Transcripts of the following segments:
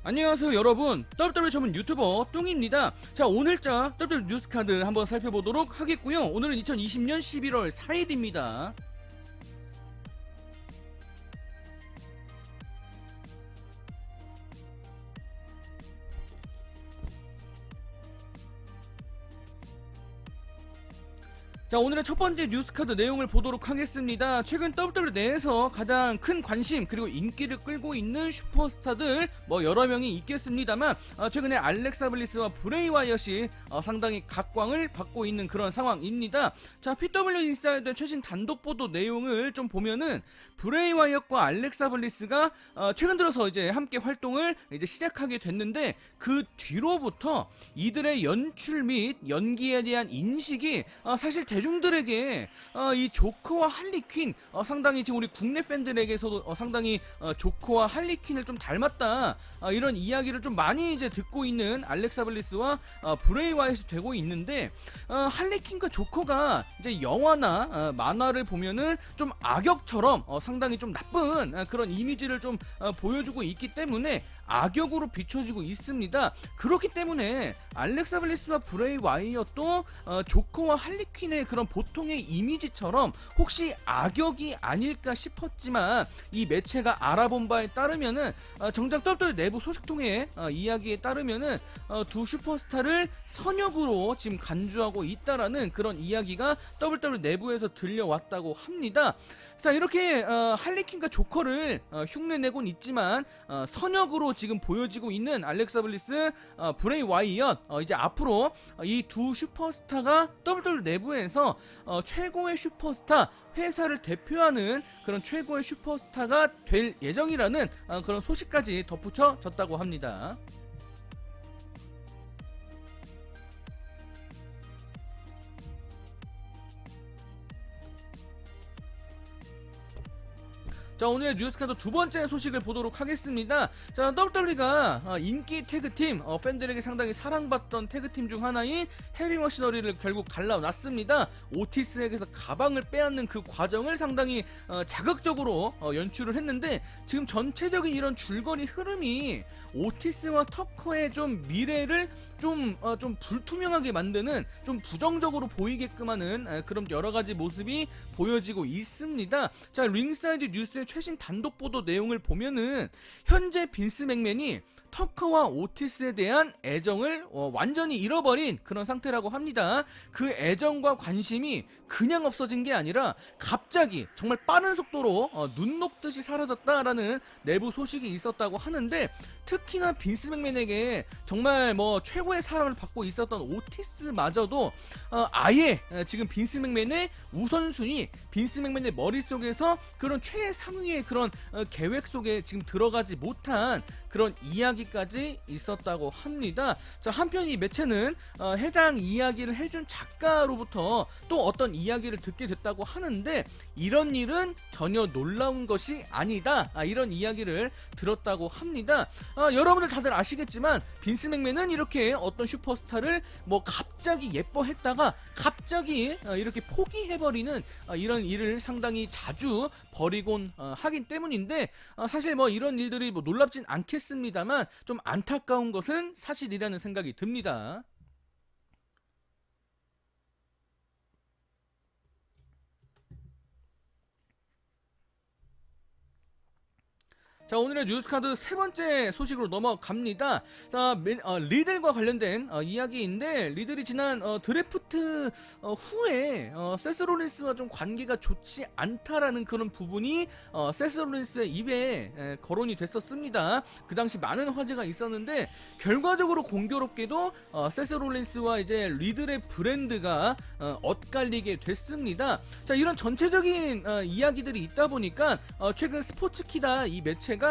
안녕하세요 여러분, WWE 전문 유튜버 뚱입니다. 자, 오늘자 WWE 뉴스카드 한번 살펴보도록 하겠고요. 오늘은 2020년 11월 4일입니다. 자, 오늘의 첫 번째 뉴스카드 내용을 보도록 하겠습니다. 최근 WWE 내에서 가장 큰 관심 그리고 인기를 끌고 있는 슈퍼스타들 여러 명이 있겠습니다만, 최근에 알렉사 블리스와 브레이 와이엇이 상당히 각광을 받고 있는 그런 상황입니다. 자, PW 인사이드의 최신 단독 보도 내용을 좀 보면은 브레이 와이엇과 알렉사 블리스가 최근 들어서 이제 함께 활동을 이제 시작하게 됐는데, 그 뒤로부터 이들의 연출 및 연기에 대한 인식이 사실 대중들에게 이 조커와 할리퀸, 상당히 지금 우리 국내 팬들에게서도 상당히 조커와 할리퀸을 좀 닮았다, 이런 이야기를 좀 많이 이제 듣고 있는 알렉사 블리스와 브레이 와이엇이 되고 있는데, 할리퀸과 조커가 이제 영화나 만화를 보면은 좀 악역처럼 상당히 좀 나쁜 그런 이미지를 좀 보여주고 있기 때문에 악역으로 비춰지고 있습니다. 그렇기 때문에 알렉사 블리스와 브레이 와이엇도 조커와 할리퀸의 그런 보통의 이미지처럼 혹시 악역이 아닐까 싶었지만, 이 매체가 알아본 바에 따르면은 정작 WWE 내부 소식통의 이야기에 따르면은 두 슈퍼스타를 선역으로 지금 간주하고 있다라는 그런 이야기가 WWE 내부에서 들려왔다고 합니다. 자, 이렇게 할리퀸과 조커를 흉내내곤 있지만 선역으로 지금 보여지고 있는 알렉사 블리스, 브레이 와이엇, 이제 앞으로 이 두 슈퍼스타가 WWE 내부에서 최고의 슈퍼스타, 회사를 대표하는 그런 최고의 슈퍼스타가 될 예정이라는 그런 소식까지 덧붙여졌다고 합니다. 자, 오늘의 뉴스카드 두 번째 소식을 보도록 하겠습니다. 자, WWE가 인기 태그팀, 팬들에게 상당히 사랑받던 태그팀 중 하나인 헤비 머시너리를 결국 갈라놨습니다. 오티스에게서 가방을 빼앗는 그 과정을 상당히 자극적으로 연출을 했는데, 지금 전체적인 이런 줄거리 흐름이 오티스와 터커의 좀 미래를 좀 불투명하게 만드는, 좀 부정적으로 보이게끔 하는 그런 여러가지 모습이 보여지고 있습니다. 자, 링사이드 뉴스의 최신 단독 보도 내용을 보면은 현재 빈스 맥맨이 터커와 오티스에 대한 애정을 완전히 잃어버린 그런 상태라고 합니다. 그 애정과 관심이 그냥 없어진 게 아니라 갑자기 정말 빠른 속도로 눈 녹듯이 사라졌다라는 내부 소식이 있었다고 하는데, 특히나 빈스 맥맨에게 정말 최고의 사랑을 받고 있었던 오티스마저도 아예 지금 빈스 맥맨의 우선순위, 빈스 맥맨의 머릿속에서 그런 최상위의 그런 계획 속에 지금 들어가지 못한 그런 이야기까지 있었다고 합니다. 자, 한편 이 매체는 해당 이야기를 해준 작가로부터 또 어떤 이야기를 듣게 됐다고 하는데, 이런 일은 전혀 놀라운 것이 아니다, 이런 이야기를 들었다고 합니다. 여러분들 다들 아시겠지만 빈스 맥맨은 이렇게 어떤 슈퍼스타를 갑자기 예뻐했다가 갑자기 이렇게 포기해버리는 이런 일을 상당히 자주 벌이곤 하긴 때문인데, 사실 이런 일들이 놀랍진 않겠습니다만 좀 안타까운 것은 사실이라는 생각이 듭니다. 자, 오늘의 뉴스카드 세 번째 소식으로 넘어갑니다. 자, 리들과 관련된 이야기인데, 리들이 지난 드래프트 후에 세스 롤린스와 좀 관계가 좋지 않다라는 그런 부분이 세스 롤린스의 입에 거론이 됐었습니다. 그 당시 많은 화제가 있었는데, 결과적으로 공교롭게도 세스 롤린스와 이제 리들의 브랜드가 엇갈리게 됐습니다. 자, 이런 전체적인 이야기들이 있다 보니까 최근 스포츠키다 이 매체가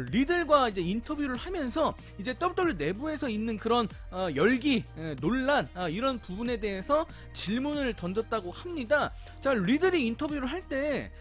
리들과 이제 인터뷰를 하면서 이제 WWE 내부에서 있는 그런 열기, 논란, 이런 부분에 대해서 질문을 던졌다고 합니다. 자, 리들이 인터뷰를 할 때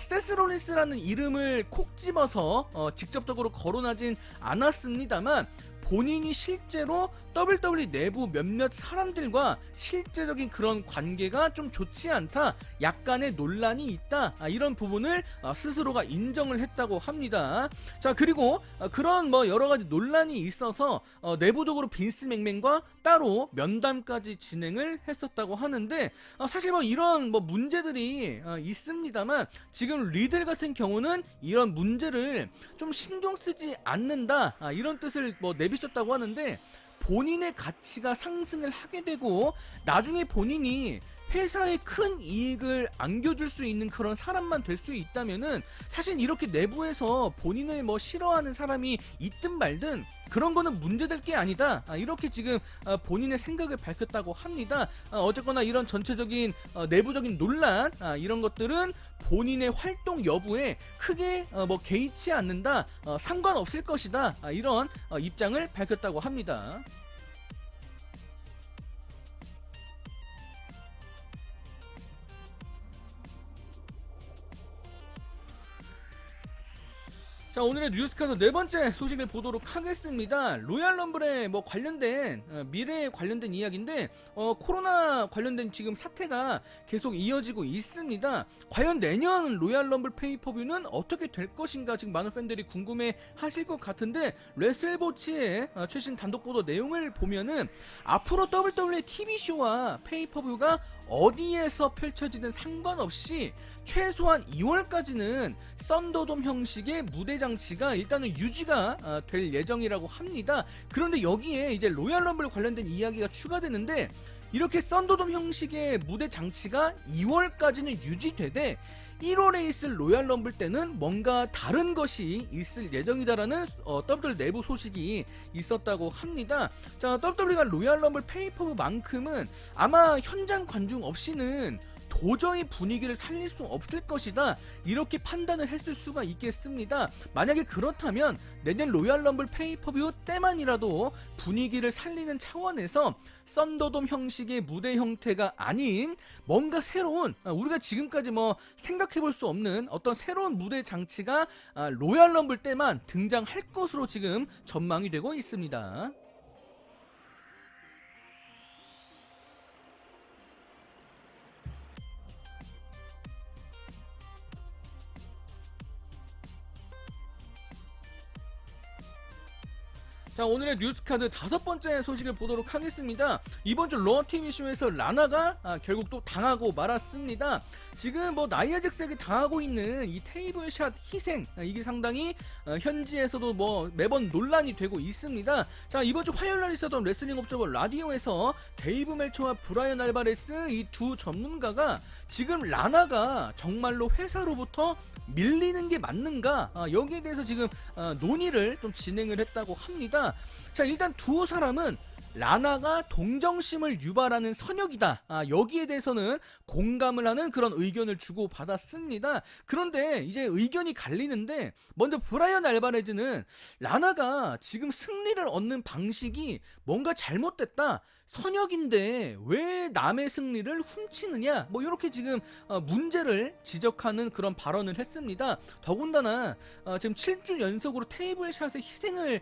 세스 롤린스라는 이름을 콕 집어서 직접적으로 거론하진 않았습니다만, 본인이 실제로 WWE 내부 몇몇 사람들과 실제적인 그런 관계가 좀 좋지 않다, 약간의 논란이 있다, 이런 부분을 스스로가 인정을 했다고 합니다. 자, 그리고 그런 뭐 여러가지 논란이 있어서 내부적으로 빈스 맥맨과 따로 면담까지 진행을 했었다고 하는데, 사실 뭐 이런 뭐 문제들이 있습니다만 지금 리들 같은 경우는 이런 문제를 좀 신경 쓰지 않는다, 이런 뜻을 뭐 내비쳤다고 하는데, 본인의 가치가 상승을 하게 되고 나중에 본인이 회사에 큰 이익을 안겨줄 수 있는 그런 사람만 될 수 있다면은, 사실 이렇게 내부에서 본인을 뭐 싫어하는 사람이 있든 말든 그런 거는 문제될 게 아니다, 이렇게 지금 본인의 생각을 밝혔다고 합니다. 어쨌거나 이런 전체적인 내부적인 논란, 이런 것들은 본인의 활동 여부에 크게 뭐 개의치 않는다, 상관없을 것이다, 이런 입장을 밝혔다고 합니다. 자, 오늘의 뉴스카드 네 번째 소식을 보도록 하겠습니다. 로얄 럼블에 뭐 관련된 미래에 관련된 이야기인데, 코로나 관련된 지금 사태가 계속 이어지고 있습니다. 과연 내년 로얄 럼블 페이퍼뷰는 어떻게 될 것인가 지금 많은 팬들이 궁금해 하실 것 같은데, 레슬보치의 최신 단독 보도 내용을 보면은 앞으로 WWE TV쇼와 페이퍼뷰가 어디에서 펼쳐지든 상관없이 최소한 2월까지는 썬더돔 형식의 무대 장치가 일단은 유지가 될 예정이라고 합니다. 그런데 여기에 이제 로얄 럼블 관련된 이야기가 추가되는데, 이렇게 썬더돔 형식의 무대 장치가 2월까지는 유지되되 1월에 있을 로얄 럼블 때는 뭔가 다른 것이 있을 예정이다라는 WWE 내부 소식이 있었다고 합니다. 자, WWE가 로얄 럼블 페이퍼만큼은 아마 현장 관중 없이는 도저히 분위기를 살릴 수 없을 것이다, 이렇게 판단을 했을 수가 있겠습니다. 만약에 그렇다면 내년 로얄 럼블 페이퍼뷰 때만이라도 분위기를 살리는 차원에서 썬더돔 형식의 무대 형태가 아닌 뭔가 새로운, 우리가 지금까지 뭐 생각해볼 수 없는 어떤 새로운 무대 장치가 로얄 럼블 때만 등장할 것으로 지금 전망이 되고 있습니다. 자, 오늘의 뉴스카드 다섯 번째 소식을 보도록 하겠습니다. 이번 주 러 TV쇼에서 라나가 결국 또 당하고 말았습니다. 지금 뭐 나이아 잭스에게 당하고 있는 이 테이블샷 희생, 이게 상당히 현지에서도 뭐 매번 논란이 되고 있습니다. 자, 이번 주 화요일날 있었던 레슬링 옵저버 라디오에서 데이브 멜처와 브라이언 알바레스 이 두 전문가가 지금 라나가 정말로 회사로부터 밀리는 게 맞는가, 여기에 대해서 지금 논의를 좀 진행을 했다고 합니다. 자, 일단 두 사람은 라나가 동정심을 유발하는 선역이다, 여기에 대해서는 공감을 하는 그런 의견을 주고 받았습니다. 그런데 이제 의견이 갈리는데, 먼저 브라이언 알바레즈는 라나가 지금 승리를 얻는 방식이 뭔가 잘못됐다, 선역인데 왜 남의 승리를 훔치느냐, 뭐 이렇게 지금 문제를 지적하는 그런 발언을 했습니다. 더군다나 지금 7주 연속으로 테이블샷의 희생을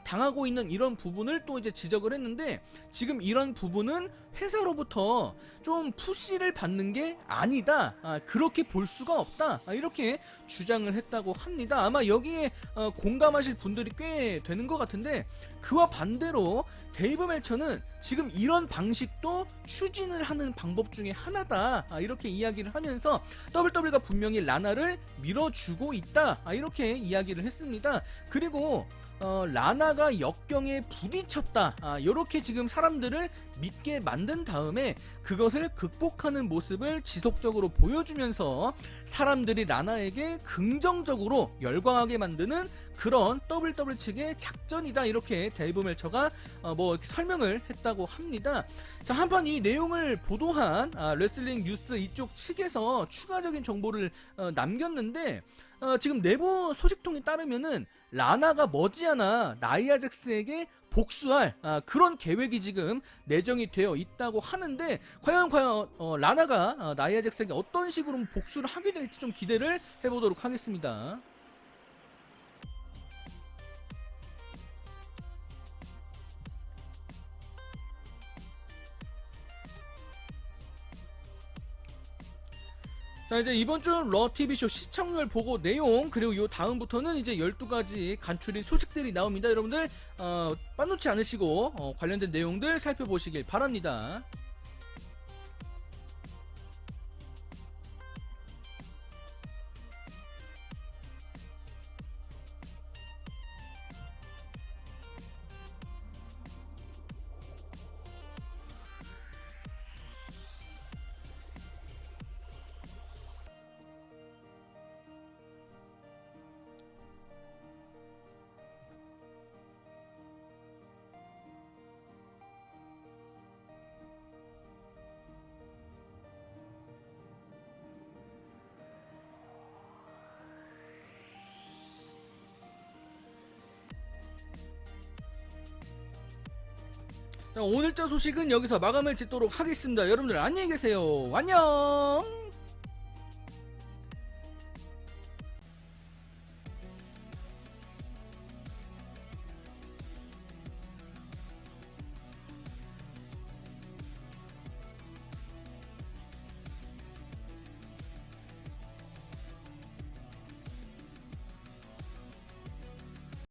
당하고 있는 이런 부분을 또 이제 지적을 했는데, 지금 이런 부분은 회사로부터 좀 푸시를 받는 게 아니다, 그렇게 볼 수가 없다, 이렇게 주장을 했다고 합니다. 아마 여기에 공감하실 분들이 꽤 되는 것 같은데, 그와 반대로 데이브 멜처는 지금 이런 방식도 추진을 하는 방법 중에 하나다, 이렇게 이야기를 하면서 WWE가 분명히 라나를 밀어주고 있다, 이렇게 이야기를 했습니다. 그리고 라나가 역경에 부딪혔다, 이렇게 지금 사람들을 믿게 만든 다음에 그것을 극복하는 모습을 지속적으로 보여주면서 사람들이 라나에게 긍정적으로 열광하게 만드는 그런 WWE 측의 작전이다, 이렇게 데이브 멜처가 뭐 설명을 했다고 합니다. 자, 한편 이 내용을 보도한 레슬링 뉴스 이쪽 측에서 추가적인 정보를 남겼는데, 지금 내부 소식통에 따르면은 라나가 머지않아 나이아 잭스에게 복수할 그런 계획이 지금 내정이 되어 있다고 하는데, 과연 라나가 나이아 잭스에게 어떤 식으로 복수를 하게 될지 좀 기대를 해보도록 하겠습니다. 자, 이제 이번 주 러TV쇼 시청률 보고 내용, 그리고 요 다음부터는 이제 12가지 간추린 소식들이 나옵니다. 여러분들 빠놓지 않으시고 관련된 내용들 살펴보시길 바랍니다. 자, 오늘자 소식은 여기서 마감을 짓도록 하겠습니다. 여러분들 안녕히 계세요. 안녕.